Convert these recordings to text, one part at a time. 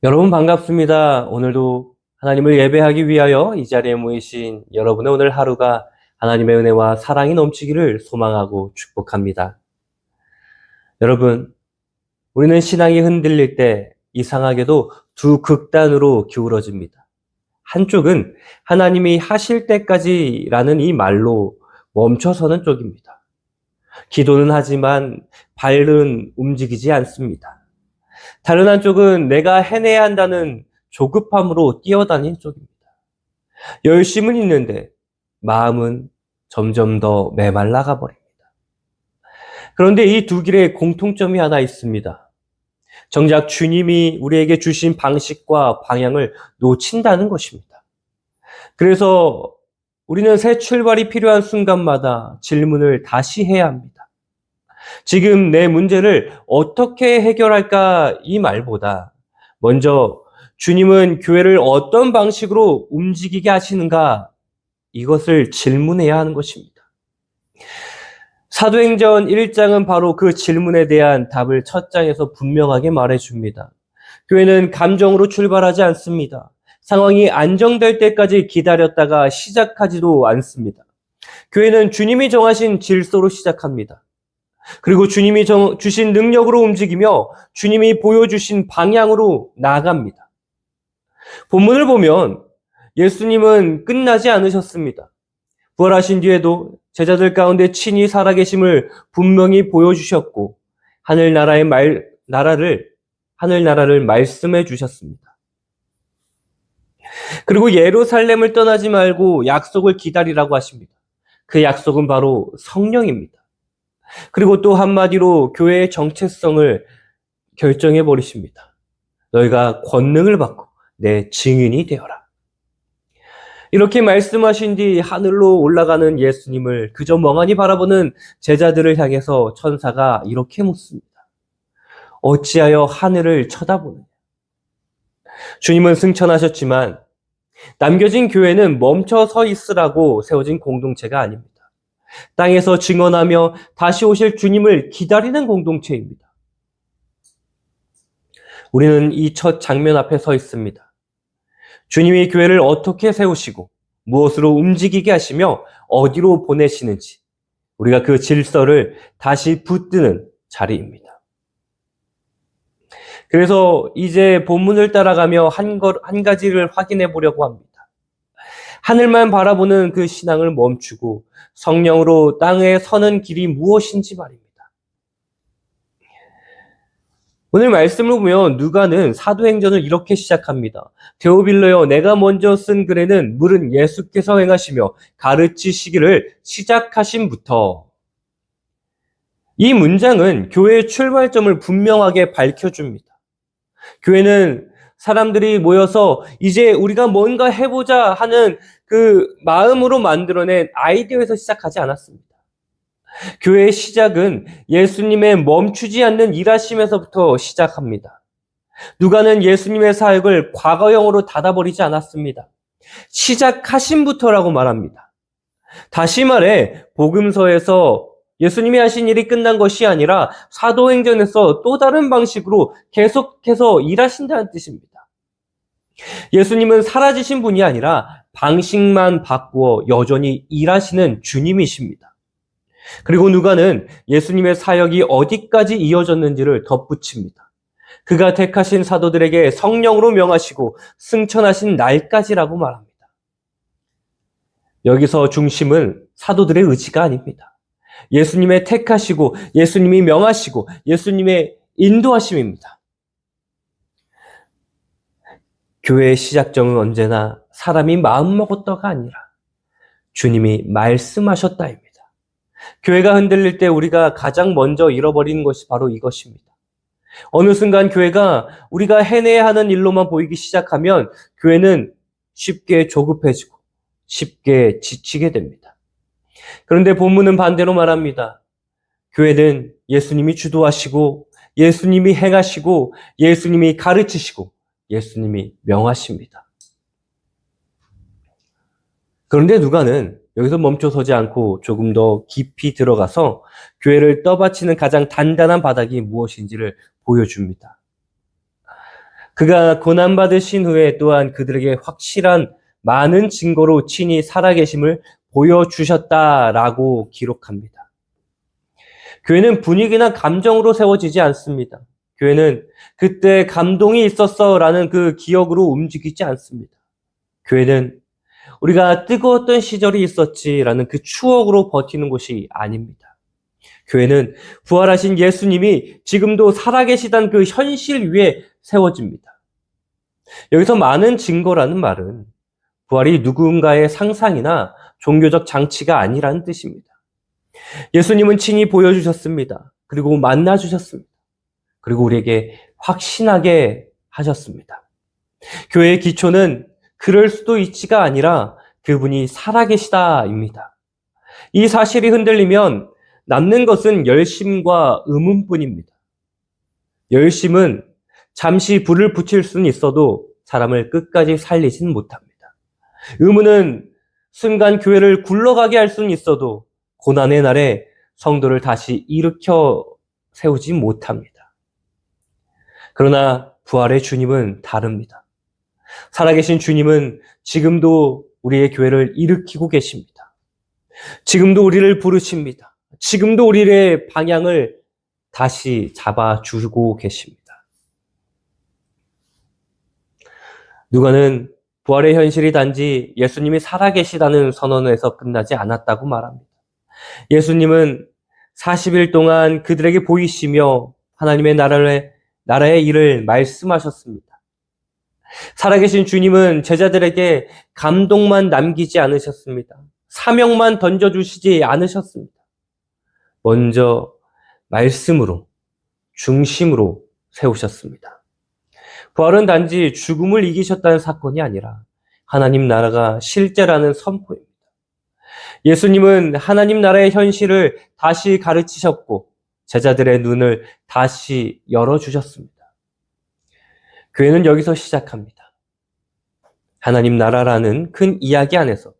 여러분 반갑습니다. 오늘도 하나님을 예배하기 위하여 이 자리에 모이신 여러분의 오늘 하루가 하나님의 은혜와 사랑이 넘치기를 소망하고 축복합니다. 여러분, 우리는 신앙이 흔들릴 때 이상하게도 두 극단으로 기울어집니다. 한쪽은 하나님이 하실 때까지라는 이 말로 멈춰서는 쪽입니다. 기도는 하지만 발은 움직이지 않습니다. 다른 한쪽은 내가 해내야 한다는 조급함으로 뛰어다닌 쪽입니다. 열심은 있는데 마음은 점점 더 메말라가 버립니다. 그런데 이 두 길에 공통점이 하나 있습니다. 정작 주님이 우리에게 주신 방식과 방향을 놓친다는 것입니다. 그래서 우리는 새 출발이 필요한 순간마다 질문을 다시 해야 합니다. 지금 내 문제를 어떻게 해결할까 이 말보다 먼저 주님은 교회를 어떤 방식으로 움직이게 하시는가 이것을 질문해야 하는 것입니다. 사도행전 1장은 바로 그 질문에 대한 답을 첫 장에서 분명하게 말해줍니다. 교회는 감정으로 출발하지 않습니다. 상황이 안정될 때까지 기다렸다가 시작하지도 않습니다. 교회는 주님이 정하신 질서로 시작합니다. 그리고 주님이 주신 능력으로 움직이며 주님이 보여주신 방향으로 나아갑니다. 본문을 보면 예수님은 끝나지 않으셨습니다. 부활하신 뒤에도 제자들 가운데 친히 살아계심을 분명히 보여주셨고 하늘나라를 말씀해 주셨습니다. 그리고 예루살렘을 떠나지 말고 약속을 기다리라고 하십니다. 그 약속은 바로 성령입니다. 그리고 또 한마디로 교회의 정체성을 결정해 버리십니다. 너희가 권능을 받고 내 증인이 되어라. 이렇게 말씀하신 뒤 하늘로 올라가는 예수님을 그저 멍하니 바라보는 제자들을 향해서 천사가 이렇게 묻습니다. 어찌하여 하늘을 쳐다보느냐? 주님은 승천하셨지만 남겨진 교회는 멈춰 서 있으라고 세워진 공동체가 아닙니다. 땅에서 증언하며 다시 오실 주님을 기다리는 공동체입니다. 우리는 이 첫 장면 앞에 서 있습니다. 주님이 교회를 어떻게 세우시고 무엇으로 움직이게 하시며 어디로 보내시는지 우리가 그 질서를 다시 붙드는 자리입니다. 그래서 이제 본문을 따라가며 한 가지를 확인해 보려고 합니다. 하늘만 바라보는 그 신앙을 멈추고 성령으로 땅에 서는 길이 무엇인지 말입니다. 오늘 말씀을 보면 누가는 사도행전을 이렇게 시작합니다. 데오빌로여, 내가 먼저 쓴 글에는 물은 예수께서 행하시며 가르치시기를 시작하신부터. 이 문장은 교회의 출발점을 분명하게 밝혀줍니다. 교회는 사람들이 모여서 이제 우리가 뭔가 해보자 하는 그 마음으로 만들어낸 아이디어에서 시작하지 않았습니다. 교회의 시작은 예수님의 멈추지 않는 일하심에서부터 시작합니다. 누가는 예수님의 사역을 과거형으로 닫아버리지 않았습니다. 시작하심부터라고 말합니다. 다시 말해 복음서에서 예수님이 하신 일이 끝난 것이 아니라 사도행전에서 또 다른 방식으로 계속해서 일하신다는 뜻입니다. 예수님은 사라지신 분이 아니라 방식만 바꾸어 여전히 일하시는 주님이십니다. 그리고 누가는 예수님의 사역이 어디까지 이어졌는지를 덧붙입니다. 그가 택하신 사도들에게 성령으로 명하시고 승천하신 날까지라고 말합니다. 여기서 중심은 사도들의 의지가 아닙니다. 예수님의 택하시고 예수님이 명하시고 예수님의 인도하심입니다. 교회의 시작점은 언제나 사람이 마음먹었다가 아니라 주님이 말씀하셨다입니다. 교회가 흔들릴 때 우리가 가장 먼저 잃어버리는 것이 바로 이것입니다. 어느 순간 교회가 우리가 해내야 하는 일로만 보이기 시작하면 교회는 쉽게 조급해지고 쉽게 지치게 됩니다. 그런데 본문은 반대로 말합니다. 교회는 예수님이 주도하시고 예수님이 행하시고 예수님이 가르치시고 예수님이 명하십니다. 그런데 누가는 여기서 멈춰서지 않고 조금 더 깊이 들어가서 교회를 떠받치는 가장 단단한 바닥이 무엇인지를 보여줍니다. 그가 고난받으신 후에 또한 그들에게 확실한 많은 증거로 친히 살아계심을 보여주셨다라고 기록합니다. 교회는 분위기나 감정으로 세워지지 않습니다. 교회는 그때 감동이 있었어라는 그 기억으로 움직이지 않습니다. 교회는 우리가 뜨거웠던 시절이 있었지라는 그 추억으로 버티는 곳이 아닙니다. 교회는 부활하신 예수님이 지금도 살아계시다는 그 현실 위에 세워집니다. 여기서 많은 증거라는 말은 부활이 누군가의 상상이나 종교적 장치가 아니라는 뜻입니다. 예수님은 친히 보여주셨습니다. 그리고 만나주셨습니다. 그리고 우리에게 확신하게 하셨습니다. 교회의 기초는 그럴 수도 있지가 아니라 그분이 살아계시다입니다. 이 사실이 흔들리면 남는 것은 열심과 의문뿐입니다. 열심은 잠시 불을 붙일 수는 있어도 사람을 끝까지 살리진 못합니다. 의문은 순간 교회를 굴러가게 할 수는 있어도 고난의 날에 성도를 다시 일으켜 세우지 못합니다. 그러나 부활의 주님은 다릅니다. 살아계신 주님은 지금도 우리의 교회를 일으키고 계십니다. 지금도 우리를 부르십니다. 지금도 우리의 방향을 다시 잡아주고 계십니다. 누가는 부활의 현실이 단지 예수님이 살아계시다는 선언에서 끝나지 않았다고 말합니다. 예수님은 40일 동안 그들에게 보이시며 하나님의 나라의 일을 말씀하셨습니다. 살아계신 주님은 제자들에게 감동만 남기지 않으셨습니다. 사명만 던져주시지 않으셨습니다. 먼저 말씀으로, 중심으로 세우셨습니다. 부활은 단지 죽음을 이기셨다는 사건이 아니라 하나님 나라가 실제라는 선포입니다. 예수님은 하나님 나라의 현실을 다시 가르치셨고 제자들의 눈을 다시 열어주셨습니다. 교회는 여기서 시작합니다. 하나님 나라라는 큰 이야기 안에서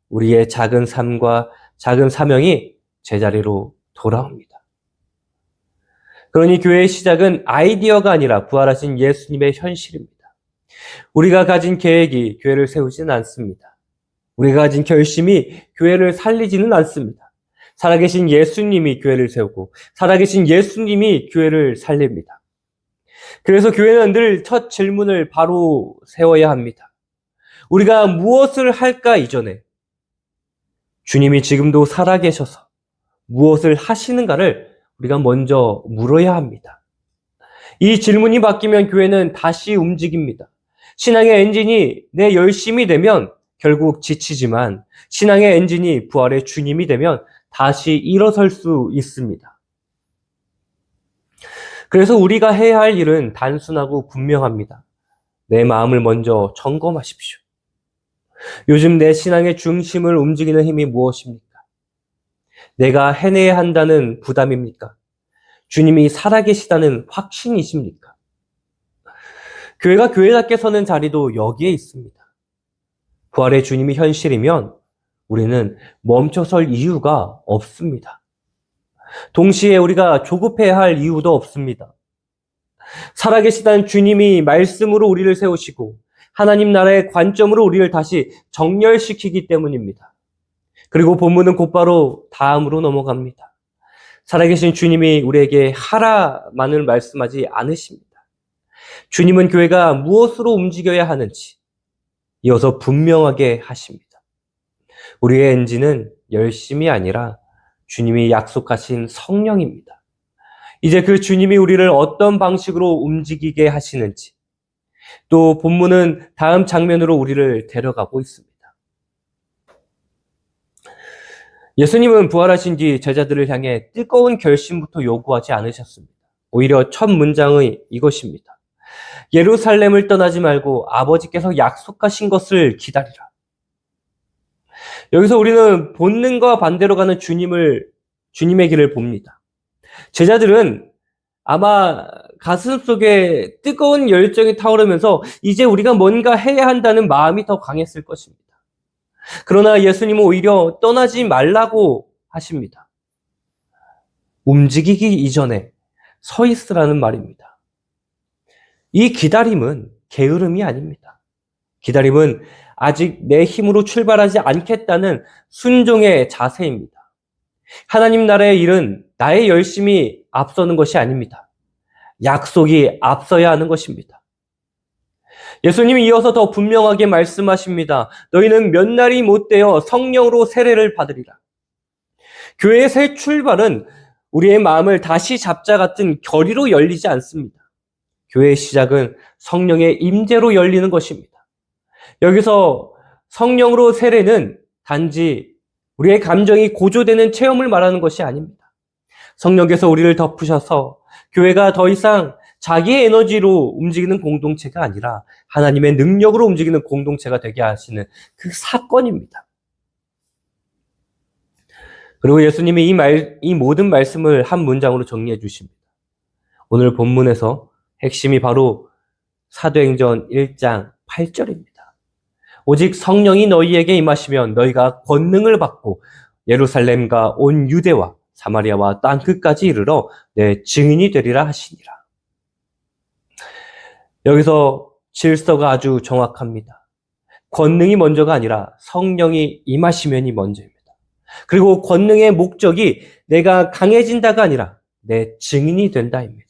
우리의 작은 삶과 작은 사명이 제자리로 돌아옵니다. 그러니 교회의 시작은 아이디어가 아니라 부활하신 예수님의 현실입니다. 우리가 가진 계획이 교회를 세우지는 않습니다. 우리가 가진 결심이 교회를 살리지는 않습니다. 살아계신 예수님이 교회를 세우고 살아계신 예수님이 교회를 살립니다. 그래서 교회는 늘 첫 질문을 바로 세워야 합니다. 우리가 무엇을 할까 이전에 주님이 지금도 살아계셔서 무엇을 하시는가를 우리가 먼저 물어야 합니다. 이 질문이 바뀌면 교회는 다시 움직입니다. 신앙의 엔진이 내 열심이 되면 결국 지치지만 신앙의 엔진이 부활의 주님이 되면 다시 일어설 수 있습니다. 그래서 우리가 해야 할 일은 단순하고 분명합니다. 내 마음을 먼저 점검하십시오. 요즘 내 신앙의 중심을 움직이는 힘이 무엇입니까? 내가 해내야 한다는 부담입니까? 주님이 살아계시다는 확신이십니까? 교회가 교회답게 서는 자리도 여기에 있습니다. 부활의 주님이 현실이면 우리는 멈춰설 이유가 없습니다. 동시에 우리가 조급해야 할 이유도 없습니다. 살아계시다는 주님이 말씀으로 우리를 세우시고 하나님 나라의 관점으로 우리를 다시 정렬시키기 때문입니다. 그리고 본문은 곧바로 다음으로 넘어갑니다. 살아계신 주님이 우리에게 하라만을 말씀하지 않으십니다. 주님은 교회가 무엇으로 움직여야 하는지 이어서 분명하게 하십니다. 우리의 엔진은 열심이 아니라 주님이 약속하신 성령입니다. 이제 그 주님이 우리를 어떤 방식으로 움직이게 하시는지 또 본문은 다음 장면으로 우리를 데려가고 있습니다. 예수님은 부활하신 뒤 제자들을 향해 뜨거운 결심부터 요구하지 않으셨습니다. 오히려 첫 문장의 이것입니다. 예루살렘을 떠나지 말고 아버지께서 약속하신 것을 기다리라. 여기서 우리는 본능과 반대로 가는 주님의 길을 봅니다. 제자들은 아마 가슴 속에 뜨거운 열정이 타오르면서 이제 우리가 뭔가 해야 한다는 마음이 더 강했을 것입니다. 그러나 예수님은 오히려 떠나지 말라고 하십니다. 움직이기 이전에 서 있으라는 말입니다. 이 기다림은 게으름이 아닙니다. 기다림은 아직 내 힘으로 출발하지 않겠다는 순종의 자세입니다. 하나님 나라의 일은 나의 열심이 앞서는 것이 아닙니다. 약속이 앞서야 하는 것입니다. 예수님이 이어서 더 분명하게 말씀하십니다. 너희는 몇 날이 못되어 성령으로 세례를 받으리라. 교회의 새 출발은 우리의 마음을 다시 잡자 같은 결의로 열리지 않습니다. 교회의 시작은 성령의 임재로 열리는 것입니다. 여기서 성령으로 세례는 단지 우리의 감정이 고조되는 체험을 말하는 것이 아닙니다. 성령께서 우리를 덮으셔서 교회가 더 이상 자기의 에너지로 움직이는 공동체가 아니라 하나님의 능력으로 움직이는 공동체가 되게 하시는 그 사건입니다. 그리고 예수님이 이 모든 말씀을 한 문장으로 정리해 주십니다. 오늘 본문에서 핵심이 바로 사도행전 1장 8절입니다. 오직 성령이 너희에게 임하시면 너희가 권능을 받고 예루살렘과 온 유대와 사마리아와 땅끝까지 이르러 내 증인이 되리라 하시니라. 여기서 질서가 아주 정확합니다. 권능이 먼저가 아니라 성령이 임하시면이 먼저입니다. 그리고 권능의 목적이 내가 강해진다가 아니라 내 증인이 된다입니다.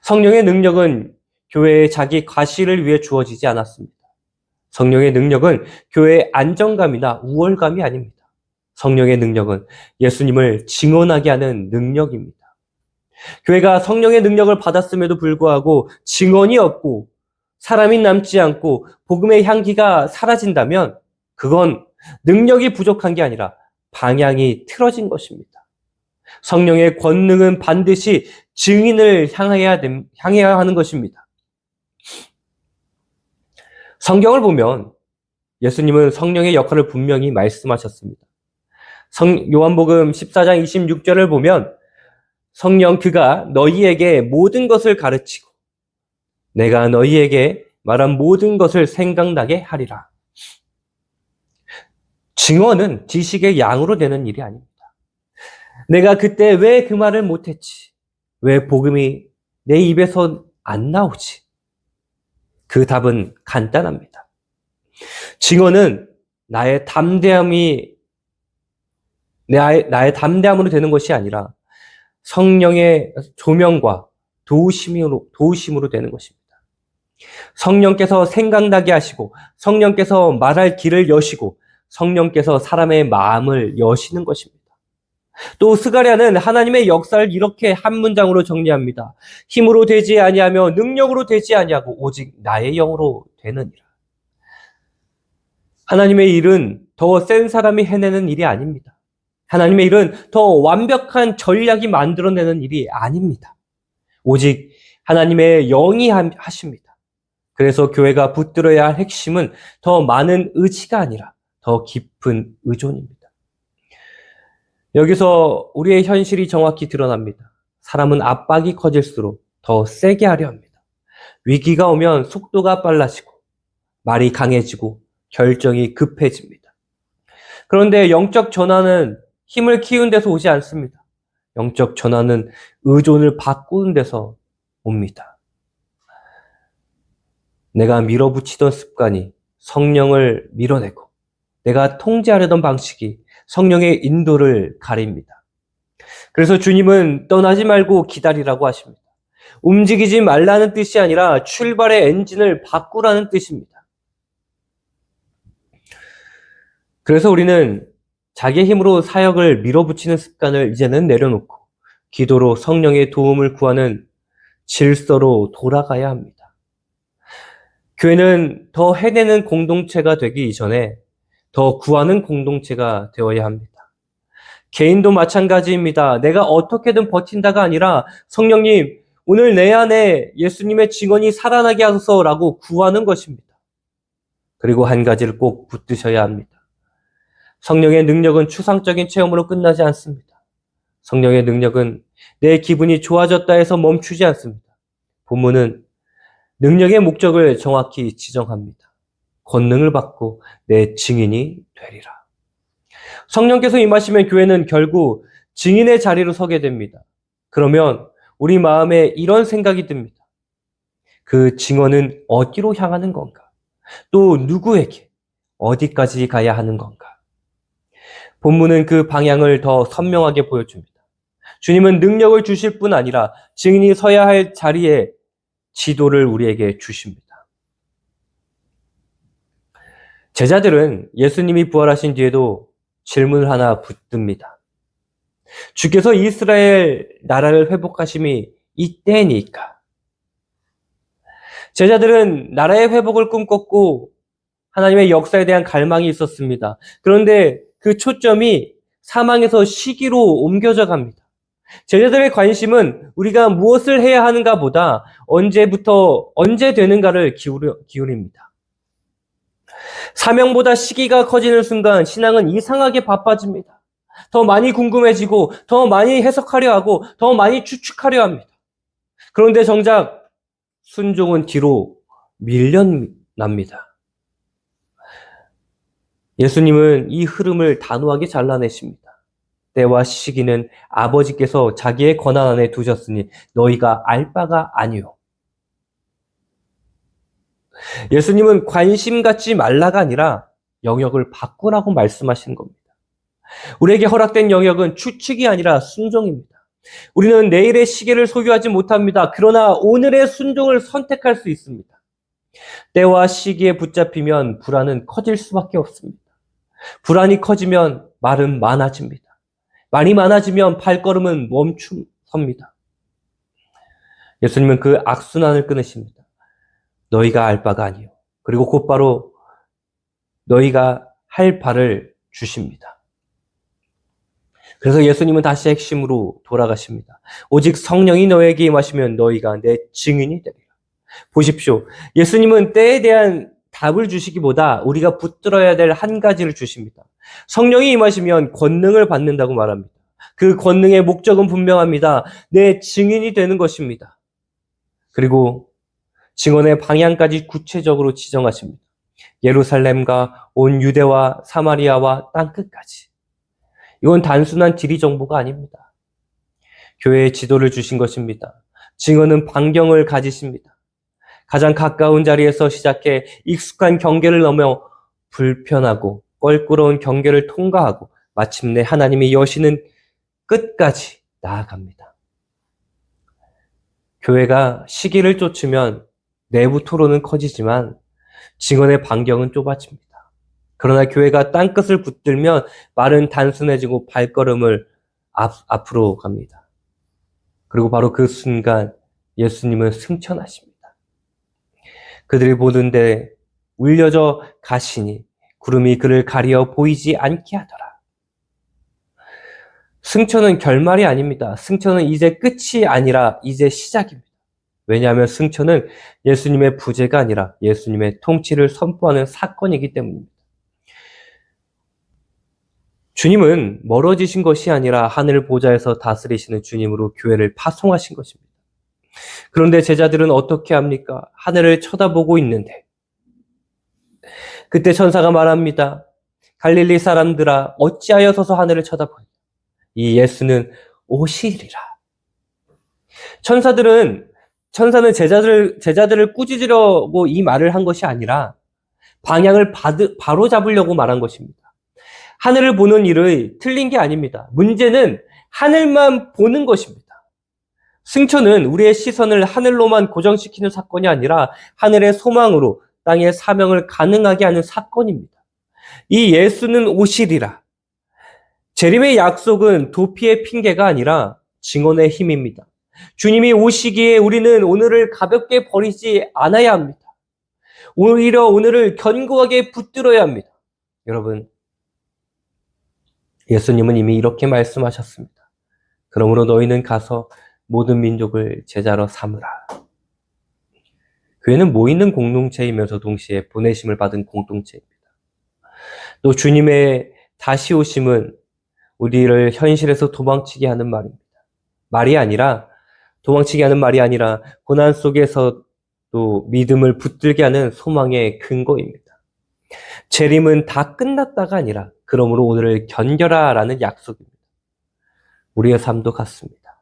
성령의 능력은 교회의 자기 과시를 위해 주어지지 않았습니다. 성령의 능력은 교회의 안정감이나 우월감이 아닙니다. 성령의 능력은 예수님을 증언하게 하는 능력입니다. 교회가 성령의 능력을 받았음에도 불구하고 증언이 없고 사람이 남지 않고 복음의 향기가 사라진다면 그건 능력이 부족한 게 아니라 방향이 틀어진 것입니다. 성령의 권능은 반드시 증인을 향해야 하는 것입니다. 성경을 보면 예수님은 성령의 역할을 분명히 말씀하셨습니다. 요한복음 14장 26절을 보면 성령 그가 너희에게 모든 것을 가르치고 내가 너희에게 말한 모든 것을 생각나게 하리라. 증언은 지식의 양으로 되는 일이 아닙니다. 내가 그때 왜 그 말을 못했지? 왜 복음이 내 입에서 안 나오지? 그 답은 간단합니다. 증언은 나의 담대함으로 되는 것이 아니라 성령의 조명과 도우심으로 되는 것입니다. 성령께서 생각나게 하시고 성령께서 말할 길을 여시고 성령께서 사람의 마음을 여시는 것입니다. 또 스가랴는 하나님의 역사를 이렇게 한 문장으로 정리합니다. 힘으로 되지 아니하며 능력으로 되지 아니하고 오직 나의 영으로 되느니라. 하나님의 일은 더 센 사람이 해내는 일이 아닙니다. 하나님의 일은 더 완벽한 전략이 만들어내는 일이 아닙니다. 오직 하나님의 영이 하십니다. 그래서 교회가 붙들어야 할 핵심은 더 많은 의지가 아니라 더 깊은 의존입니다. 여기서 우리의 현실이 정확히 드러납니다. 사람은 압박이 커질수록 더 세게 하려 합니다. 위기가 오면 속도가 빨라지고 말이 강해지고 결정이 급해집니다. 그런데 영적 전환은 힘을 키우는 데서 오지 않습니다. 영적 전환은 의존을 바꾸는 데서 옵니다. 내가 밀어붙이던 습관이 성령을 밀어내고 내가 통제하려던 방식이 성령의 인도를 가립니다. 그래서 주님은 떠나지 말고 기다리라고 하십니다. 움직이지 말라는 뜻이 아니라 출발의 엔진을 바꾸라는 뜻입니다. 그래서 우리는 자기의 힘으로 사역을 밀어붙이는 습관을 이제는 내려놓고 기도로 성령의 도움을 구하는 질서로 돌아가야 합니다. 교회는 더 해내는 공동체가 되기 이전에 더 구하는 공동체가 되어야 합니다. 개인도 마찬가지입니다. 내가 어떻게든 버틴다가 아니라 성령님, 오늘 내 안에 예수님의 증언이 살아나게 하소서라고 구하는 것입니다. 그리고 한 가지를 꼭 붙드셔야 합니다. 성령의 능력은 추상적인 체험으로 끝나지 않습니다. 성령의 능력은 내 기분이 좋아졌다 해서 멈추지 않습니다. 본문은 능력의 목적을 정확히 지정합니다. 권능을 받고 내 증인이 되리라. 성령께서 임하시면 교회는 결국 증인의 자리로 서게 됩니다. 그러면 우리 마음에 이런 생각이 듭니다. 그 증언은 어디로 향하는 건가? 또 누구에게, 어디까지 가야 하는 건가? 본문은 그 방향을 더 선명하게 보여줍니다. 주님은 능력을 주실 뿐 아니라 증인이 서야 할 자리에 지도를 우리에게 주십니다. 제자들은 예수님이 부활하신 뒤에도 질문을 하나 붙듭니다. 주께서 이스라엘 나라를 회복하심이 이때니까? 제자들은 나라의 회복을 꿈꿨고 하나님의 역사에 대한 갈망이 있었습니다. 그런데 그 초점이 사망에서 시기로 옮겨져 갑니다. 제자들의 관심은 우리가 무엇을 해야 하는가 보다 언제부터 언제 되는가를 기울입니다. 사명보다 시기가 커지는 순간 신앙은 이상하게 바빠집니다. 더 많이 궁금해지고 더 많이 해석하려 하고 더 많이 추측하려 합니다. 그런데 정작 순종은 뒤로 밀려납니다. 예수님은 이 흐름을 단호하게 잘라내십니다. 때와 시기는 아버지께서 자기의 권한 안에 두셨으니 너희가 알 바가 아니요. 예수님은 관심 갖지 말라가 아니라 영역을 바꾸라고 말씀하시는 겁니다. 우리에게 허락된 영역은 추측이 아니라 순종입니다. 우리는 내일의 시계를 소유하지 못합니다. 그러나 오늘의 순종을 선택할 수 있습니다. 때와 시기에 붙잡히면 불안은 커질 수밖에 없습니다. 불안이 커지면 말은 많아집니다. 말이 많아지면 발걸음은 멈춤섭니다. 예수님은 그 악순환을 끊으십니다. 너희가 알 바가 아니요. 그리고 곧바로 너희가 할 바를 주십니다. 그래서 예수님은 다시 핵심으로 돌아가십니다. 오직 성령이 너에게 임하시면 너희가 내 증인이 되리라. 보십시오. 예수님은 때에 대한 답을 주시기보다 우리가 붙들어야 될 한 가지를 주십니다. 성령이 임하시면 권능을 받는다고 말합니다. 그 권능의 목적은 분명합니다. 내 증인이 되는 것입니다. 그리고 증언의 방향까지 구체적으로 지정하십니다. 예루살렘과 온 유대와 사마리아와 땅끝까지. 이건 단순한 지리 정보가 아닙니다. 교회의 지도를 주신 것입니다. 증언은 반경을 가지십니다. 가장 가까운 자리에서 시작해 익숙한 경계를 넘어 불편하고 껄끄러운 경계를 통과하고 마침내 하나님이 여시는 끝까지 나아갑니다. 교회가 시기를 쫓으면 내부 토론은 커지지만 증언의 반경은 좁아집니다. 그러나 교회가 땅끝을 붙들면 말은 단순해지고 발걸음을 앞으로 갑니다. 그리고 바로 그 순간 예수님은 승천하십니다. 그들이 보는데 울려져 가시니 구름이 그를 가리어 보이지 않게 하더라. 승천은 결말이 아닙니다. 승천은 이제 끝이 아니라 이제 시작입니다. 왜냐하면 승천은 예수님의 부재가 아니라 예수님의 통치를 선포하는 사건이기 때문입니다. 주님은 멀어지신 것이 아니라 하늘 보좌에서 다스리시는 주님으로 교회를 파송하신 것입니다. 그런데 제자들은 어떻게 합니까? 하늘을 쳐다보고 있는데 그때 천사가 말합니다. 갈릴리 사람들아 어찌하여 서서 하늘을 쳐다보냐? 이 예수는 오시리라. 천사는 제자들을 꾸짖으려고 이 말을 한 것이 아니라 방향을 바로 잡으려고 말한 것입니다. 하늘을 보는 일이 틀린 게 아닙니다. 문제는 하늘만 보는 것입니다. 승천은 우리의 시선을 하늘로만 고정시키는 사건이 아니라 하늘의 소망으로 땅의 사명을 가능하게 하는 사건입니다. 이 예수는 오시리라. 재림의 약속은 도피의 핑계가 아니라 증언의 힘입니다. 주님이 오시기에 우리는 오늘을 가볍게 버리지 않아야 합니다. 오히려 오늘을 견고하게 붙들어야 합니다. 여러분, 예수님은 이미 이렇게 말씀하셨습니다. 그러므로 너희는 가서 모든 민족을 제자로 삼으라. 교회는 모이는 공동체이면서 동시에 보내심을 받은 공동체입니다. 또 주님의 다시 오심은 우리를 현실에서 도망치게 하는 말입니다. 도망치게 하는 말이 아니라 고난 속에서도 믿음을 붙들게 하는 소망의 근거입니다. 재림은 다 끝났다가 아니라 그러므로 오늘을 견뎌라라는 약속입니다. 우리의 삶도 같습니다.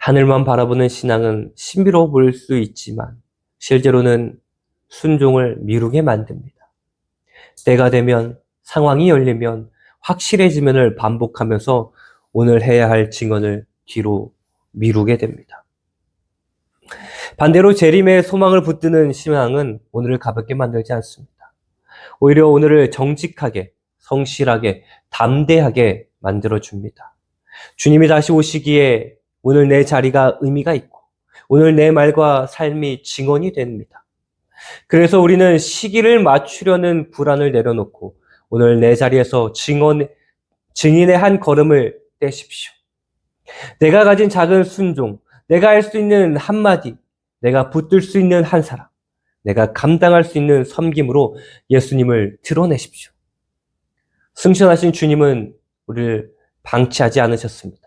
하늘만 바라보는 신앙은 신비로워 보일 수 있지만 실제로는 순종을 미루게 만듭니다. 때가 되면, 상황이 열리면, 확실해지면을 반복하면서 오늘 해야 할 증언을 뒤로 미루게 됩니다. 반대로 재림의 소망을 붙드는 신앙은 오늘을 가볍게 만들지 않습니다. 오히려 오늘을 정직하게, 성실하게, 담대하게 만들어줍니다. 주님이 다시 오시기에 오늘 내 자리가 의미가 있고 오늘 내 말과 삶이 증언이 됩니다. 그래서 우리는 시기를 맞추려는 불안을 내려놓고 오늘 내 자리에서 증인의 한 걸음을 떼십시오. 내가 가진 작은 순종, 내가 할 수 있는 한마디, 내가 붙들 수 있는 한 사람, 내가 감당할 수 있는 섬김으로 예수님을 드러내십시오. 승천하신 주님은 우리를 방치하지 않으셨습니다.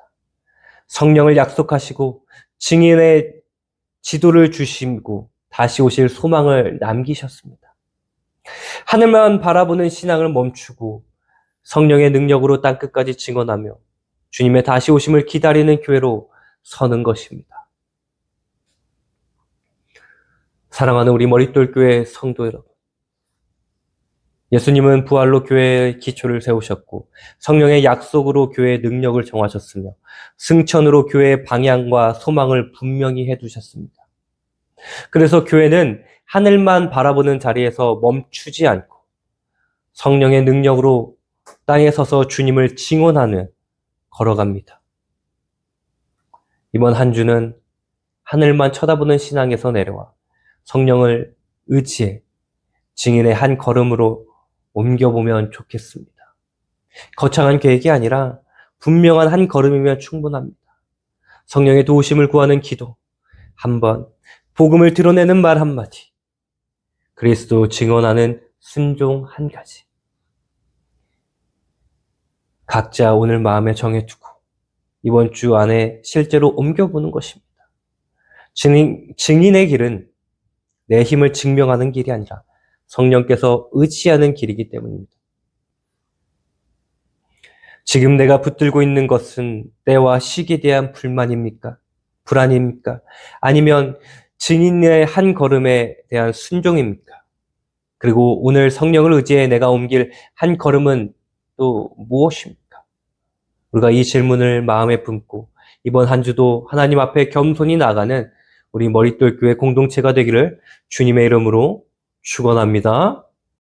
성령을 약속하시고 증인의 지도를 주시고 다시 오실 소망을 남기셨습니다. 하늘만 바라보는 신앙을 멈추고 성령의 능력으로 땅끝까지 증언하며 주님의 다시 오심을 기다리는 교회로 서는 것입니다. 사랑하는 우리 머릿돌교회 성도 여러분, 예수님은 부활로 교회의 기초를 세우셨고 성령의 약속으로 교회의 능력을 정하셨으며 승천으로 교회의 방향과 소망을 분명히 해두셨습니다. 그래서 교회는 하늘만 바라보는 자리에서 멈추지 않고 성령의 능력으로 땅에 서서 주님을 증언하는 걸어갑니다. 이번 한 주는 하늘만 쳐다보는 신앙에서 내려와 성령을 의지해 증인의 한 걸음으로 옮겨보면 좋겠습니다. 거창한 계획이 아니라 분명한 한 걸음이면 충분합니다. 성령의 도우심을 구하는 기도, 한번 복음을 드러내는 말 한마디, 그리스도 증언하는 순종 한 가지. 각자 오늘 마음에 정해두고 이번 주 안에 실제로 옮겨보는 것입니다. 증인의 길은 내 힘을 증명하는 길이 아니라 성령께서 의지하는 길이기 때문입니다. 지금 내가 붙들고 있는 것은 때와 시기에 대한 불만입니까? 불안입니까? 아니면 증인의 한 걸음에 대한 순종입니까? 그리고 오늘 성령을 의지해 내가 옮길 한 걸음은 또 무엇입니까? 우리가 이 질문을 마음에 품고 이번 한 주도 하나님 앞에 겸손히 나가는 우리 머릿돌 교회 공동체가 되기를 주님의 이름으로 축원합니다.